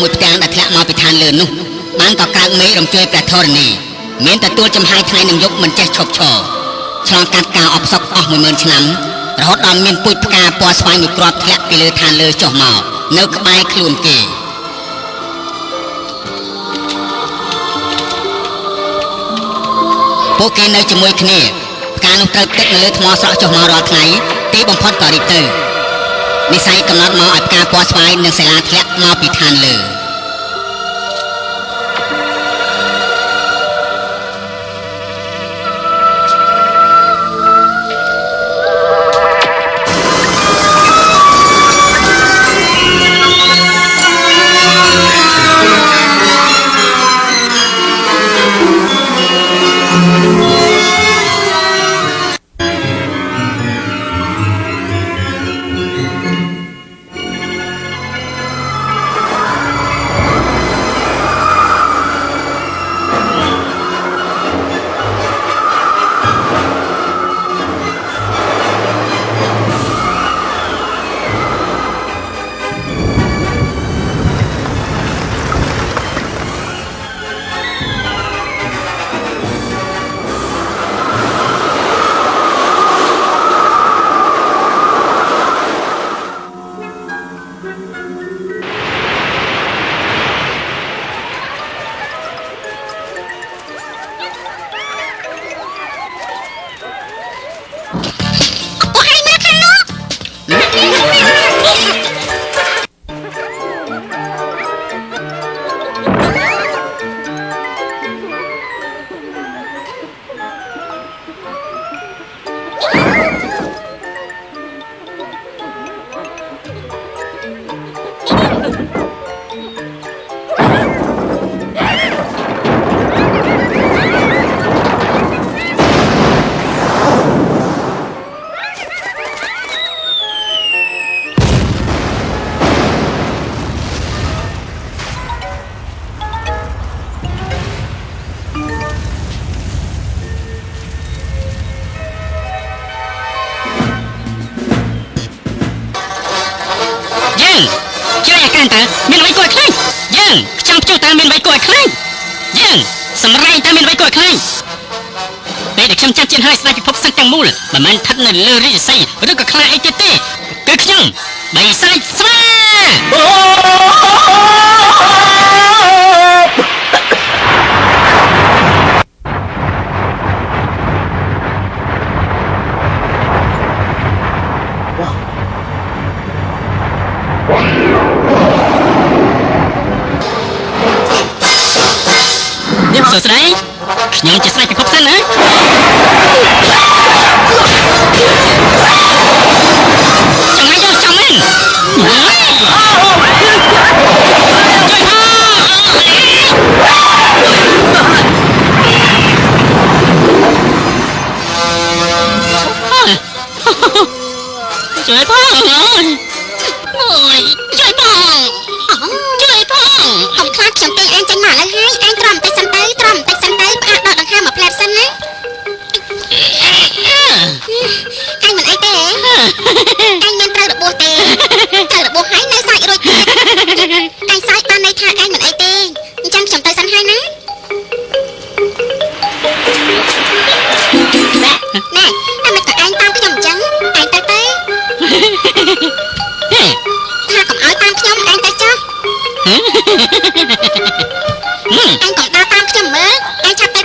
មួយផ្ទាំងដែលធ្លាក់មកពីឋានលើនោះបានក៏ក្រៅមេឃរំជួយព្រះធរណីមានទទួលចំហាយថ្ងៃនឹងយប់មិនចេះឈប់ឈរឆ្លងកាត់ការអបសុកអស់ 10000 ឆ្នាំរហូតដល់មានពូជផ្កាពណ៌ស្វាយមួយគ្រាប់ធ្លាក់ពីលើឋានលើចុះមកនៅក្បែរខ្លួនគេពួកគេនៅជាមួយគ្នាផ្កានោះត្រូវទឹកនៅលើថ្មស្រក់ចុះមករាល់ថ្ងៃទីបំផុតក៏រីកទៅនិស័យកំណត់មកឲ្យផ្កាពណ៌ស្វាយនិងសាលាធ្លាក់មកពីឋានលើមានអ្វីគួរឲ្យខ្លាចយើងខ្ចាំភ្ជួរតើមានអ្វីគួរឲ្យខ្លាចយើងសម្រែងតើមានអ្វីគួរឲ្យខ្លាចពេលដែលខ្ញុំចាត់ជៀនឲ្យស្ដេចពិភពសឹកទាំងមូលមិនមែនស្ថិតនៅលើរាជសីឬក៏ខ្លាចអីទៀតទេគឺខ្ញុំបិសាចស្វាសួស្ដីខ្ញុំជាស្ដេចពិភពសិនណាចាំមិនយកចាំមិនជួយផងអូយជួយផងជួយផងអត់ខ្លាចខ្ញុំទេឯងចេញមកឥឡូវហើយឯងត្រំតិចសិនទៅផ្អាកដកដង្ហើមមកផ្លែសិនណាឯងមិនអីទេឯងមិនត្រូវរបួសទេត្រូវរបួសហើយនៅសាច់រួចទៀតឯងសាច់បានន័យថាឯងមិនអីទេអញ្ចឹងខ្ញុំទៅសិនហើយណាណែតែមិនក៏ឯងតាមខ្ញុំអញ្ចឹងឯងទៅថាកុំឲ្យតាមខ្ញុំឯងទៅចុះឯងកុំដើរតាមខ្ញុំមើលឯងឆាប់ទៅ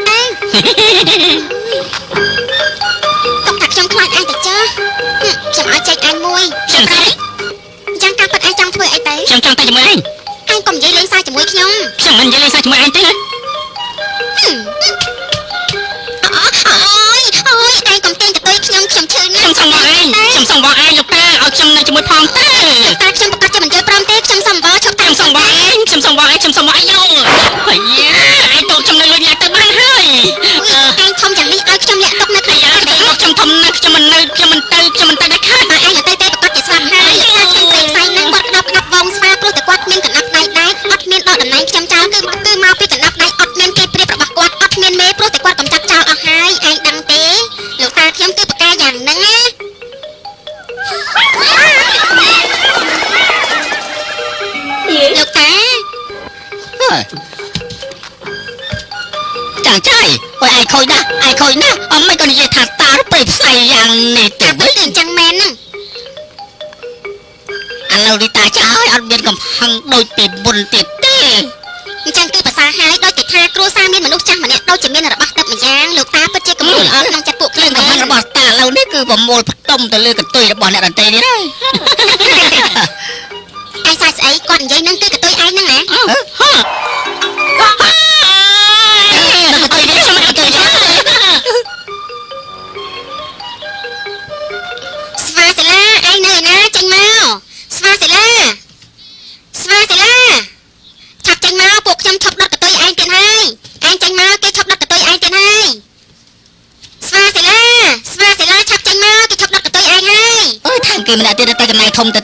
ទុកថាខ្ញុំខ្លាចឯងទៅចុះខ្ញុំឲ្យចេញឯងមួយខ្ញុំទេអញ្ចឹងការពិតឯងចង់ធ្វើអីទៅខ្ញុំចង់ទៅជាមួយឯងកុំនិយាយលេងសើចជាមួយខ្ញុំមិននិយាយលេងសើចជាមួយឯងទេណាអូយឯងកុំទាញកតុយខ្ញុំឈឺណាស់ខ្ញុំសុំបងឯងលោកតាឲ្យខ្ញុំនៅជាមួយផងទៅតាខ្ញុំប្រកាសជាមិនយល់ព្រមទេខ្ញុំសុំបងឈប់តាមសុំបងឯងខ្ញុំសុំបងឯងយោអាយ៉ាឯងតូចខ្ញុំនៅលុយលាក់ទៅបានហើយឯងធំយ៉ាងនេះឲ្យខ្ញុំលាក់ទុកនៅក្នុងយ៉ាទេខ្ញុំធំណាស់ខ្ញុំមិនទៅដល់ខាតតែឯងទៅទេប្រកាសជាស្លាប់ហើយខ្ញុំព្រៃផ្សាយនឹងគាត់ក្តាប់វងស្វាព្រោះតែគាត់មានកណ្ដាប់ដៃដែរអត់មានដកតំណែងខ្ញុំចោលគឺមកពីកណ្ដាប់ដៃអត់មានគេព្រៀបរបស់គាត់អត់មានមេព្រោះតែគាត់កំចាត់ចោលអស់ហើយឯងដឹងទេលោកតាខ្ញុំគឺប្រកាសយ៉ាងហ្នឹងណា chẳng trai ôi ai khôi na mấy con gì thật ta nó bịp xài dạng này à bữa liền chẳng men nè anh lâu đi ta trái anh biết cầm hăng đôi tiệt buồn tiệt tê chẳng cứภาษาhai đôi tiệt tha cua sa miên mà lúc chẳng mà nè đôi chỉ miên là bắt tập mà giang lục ta bắt chơi cầm mồi ở đang chặt buộc เรื่องกับมันระบาดตาเรานี่คือผมโมลต้มแต่เลือกับตุยระบาดเนี่ยรันเตนี่ได้ ai sai ấy còn dây nâng cứ cái tôi ai nâng nè ตุยนี่ใช่ไหมตุยนี่ sva sẽ la ai nơi na tranh mau sva sẽ la chọc tranh mau buộc trong chọc đọt cái tôi ai tiền hai anh tranh mau cái chọc đọt cái tôi ai tiền hai sva sẽ la chọc tranh mau cái chọc đọt cái tôi ai hai เอ้ยทางเกมมันอาจจะแต่กันนายทมแต่